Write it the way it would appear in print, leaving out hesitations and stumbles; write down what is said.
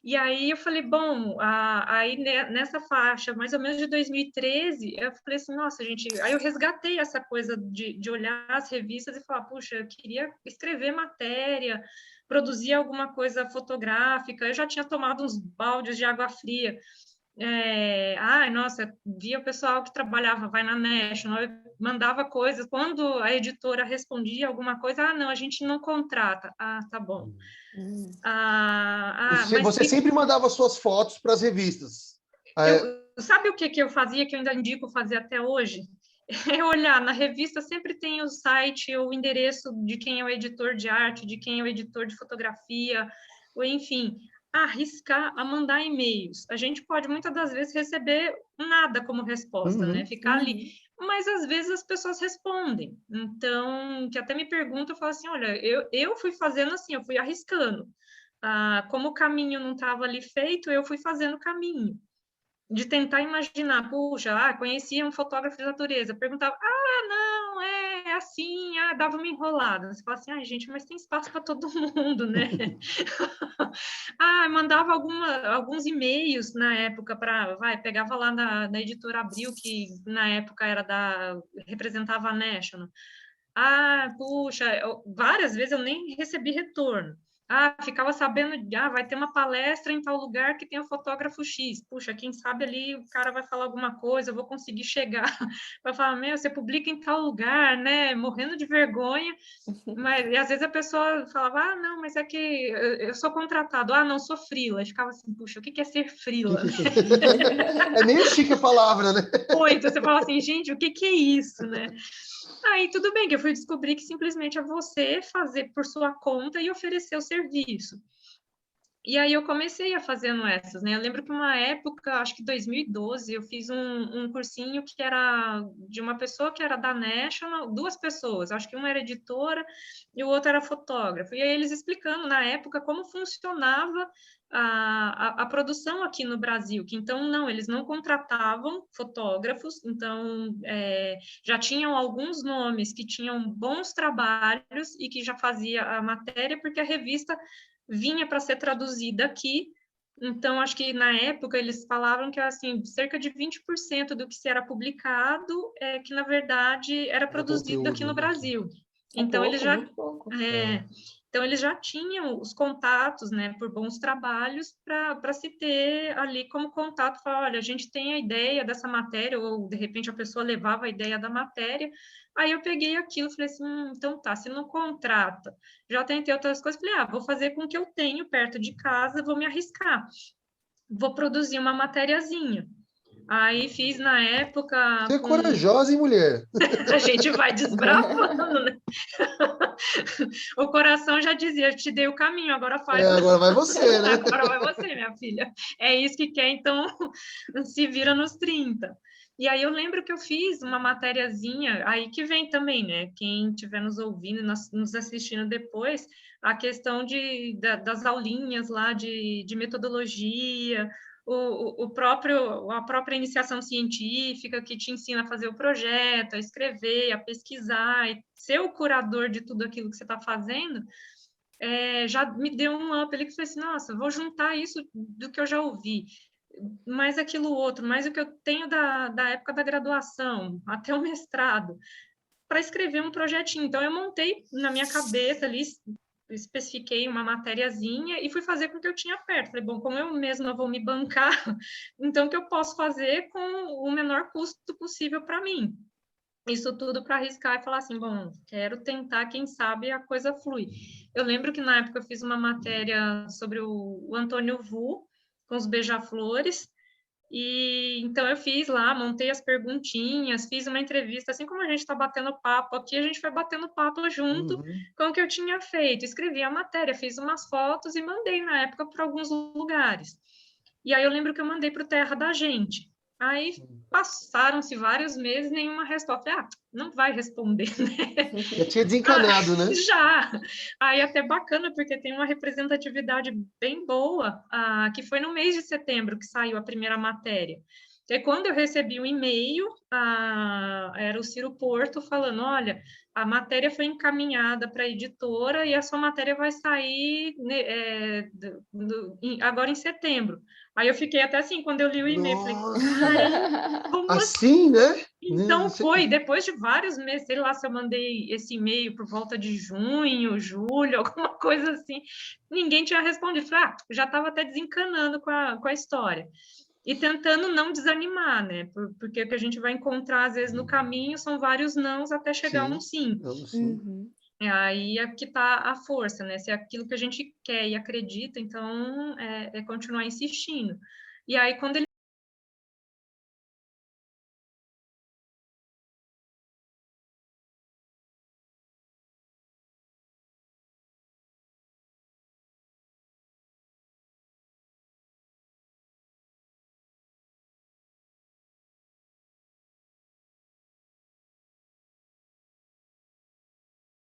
E aí eu falei, bom, aí nessa faixa, mais ou menos de 2013, eu falei assim, nossa, gente, aí eu resgatei essa coisa de olhar as revistas e falar, puxa, eu queria escrever matéria, produzir alguma coisa fotográfica, eu já tinha tomado uns baldes de água fria. Ai, nossa, via o pessoal que trabalhava, vai na National, mandava coisas, quando a editora respondia alguma coisa, não, a gente não contrata. Tá bom. Mas Você sempre mandava suas fotos para as revistas. sabe o que eu fazia, que eu ainda indico fazer até hoje? É olhar, na revista sempre tem o site, o endereço de quem é o editor de arte, de quem é o editor de fotografia, ou enfim, arriscar a mandar e-mails. A gente pode, muitas das vezes, receber nada como resposta, né? Ficar ali. Mas, às vezes, as pessoas respondem. Então, que até me perguntam, eu falo assim, olha, eu fui fazendo assim, eu fui arriscando. Como o caminho não estava ali feito, eu fui fazendo o caminho de tentar imaginar, puxa, conhecia um fotógrafo de natureza, perguntava, não, é assim, dava uma enrolada. Você fala assim, gente, mas tem espaço para todo mundo, né? Mandava alguns e-mails na época pegava lá na editora Abril, que na época representava a National. Puxa, várias vezes eu nem recebi retorno. Ficava sabendo, vai ter uma palestra em tal lugar que tem o fotógrafo X. Puxa, quem sabe ali o cara vai falar alguma coisa, eu vou conseguir chegar. Vai falar, você publica em tal lugar, né? Morrendo de vergonha. E às vezes a pessoa falava, não, mas é que eu sou contratado. Não, sou freela. Eu ficava assim, puxa, o que é ser freela? É meio chique a palavra, né? Então você fala assim, gente, o que é isso, né? Aí tudo bem, que eu fui descobrir que simplesmente é você fazer por sua conta e oferecer o serviço. E aí eu comecei a fazendo essas, né? Eu lembro que uma época, acho que 2012, eu fiz um cursinho que era de uma pessoa que era da National, duas pessoas, acho que uma era editora e o outro era fotógrafo. E aí eles explicando na época como funcionava a produção aqui no Brasil, que então não, eles não contratavam fotógrafos, então já tinham alguns nomes que tinham bons trabalhos e que já fazia a matéria, porque a revista vinha para ser traduzida aqui. Então, acho que na época eles falavam que assim, cerca de 20% do que se era publicado que, na verdade, era produzido aqui no Brasil. Então, eles já tinham os contatos, né, por bons trabalhos, para se ter ali como contato, falar, olha, a gente tem a ideia dessa matéria, ou de repente a pessoa levava a ideia da matéria. Aí eu peguei aquilo e falei assim, então tá, se não contrata, já tentei outras coisas, falei, vou fazer com o que eu tenho perto de casa, vou me arriscar, vou produzir uma matériazinha. Aí fiz na época... Você é corajosa, hein, mulher? A gente vai desbravando, né? O coração já dizia, eu te dei o caminho, agora faz. Agora vai você, né? Agora vai você, minha filha. É isso que quer, então se vira nos 30. E aí eu lembro que eu fiz uma matériazinha, aí que vem também, né? Quem estiver nos ouvindo, nos assistindo depois, a questão das aulinhas lá de metodologia, a própria iniciação científica que te ensina a fazer o projeto, a escrever, a pesquisar, e ser o curador de tudo aquilo que você está fazendo, já me deu um up ali que foi assim, nossa, vou juntar isso do que eu já ouvi, mais aquilo outro, mais o que eu tenho da época da graduação, até o mestrado, para escrever um projetinho. Então, eu montei na minha cabeça ali, especifiquei uma matériazinha e fui fazer com o que eu tinha perto. Falei, bom, como eu mesma vou me bancar, então o que eu posso fazer com o menor custo possível para mim? Isso tudo para arriscar e falar assim, bom, quero tentar, quem sabe a coisa flui. Eu lembro que na época eu fiz uma matéria sobre o Antônio Vu, com os beija-flores, e então eu fiz lá, montei as perguntinhas, fiz uma entrevista, assim como a gente está batendo papo aqui, a gente foi batendo papo junto com o que eu tinha feito. Escrevi a matéria, fiz umas fotos e mandei na época para alguns lugares. E aí eu lembro que eu mandei para o Terra da Gente. Aí passaram-se vários meses, nenhuma resposta. Falei, não vai responder, né? Já tinha desencanado, né? Já. Aí até bacana, porque tem uma representatividade bem boa, que foi no mês de setembro que saiu a primeira matéria. E quando eu recebi um e-mail, era o Ciro Porto falando, olha, a matéria foi encaminhada para a editora e a sua matéria vai sair, né, agora em setembro. Aí eu fiquei até assim, quando eu li o e-mail, falei, ai, Nossa! como assim? Assim, né? Então foi, depois de vários meses, sei lá se eu mandei esse e-mail por volta de junho, julho, alguma coisa assim, ninguém tinha respondido. Falei, já estava até desencanando com a história. E tentando não desanimar, né? Porque o que a gente vai encontrar, às vezes, no caminho são vários nãos até chegar um Sim, sim. vamos sim. Uhum. Aí é que está a força, né? Se é aquilo que a gente quer e acredita, então é continuar insistindo. E aí, quando ele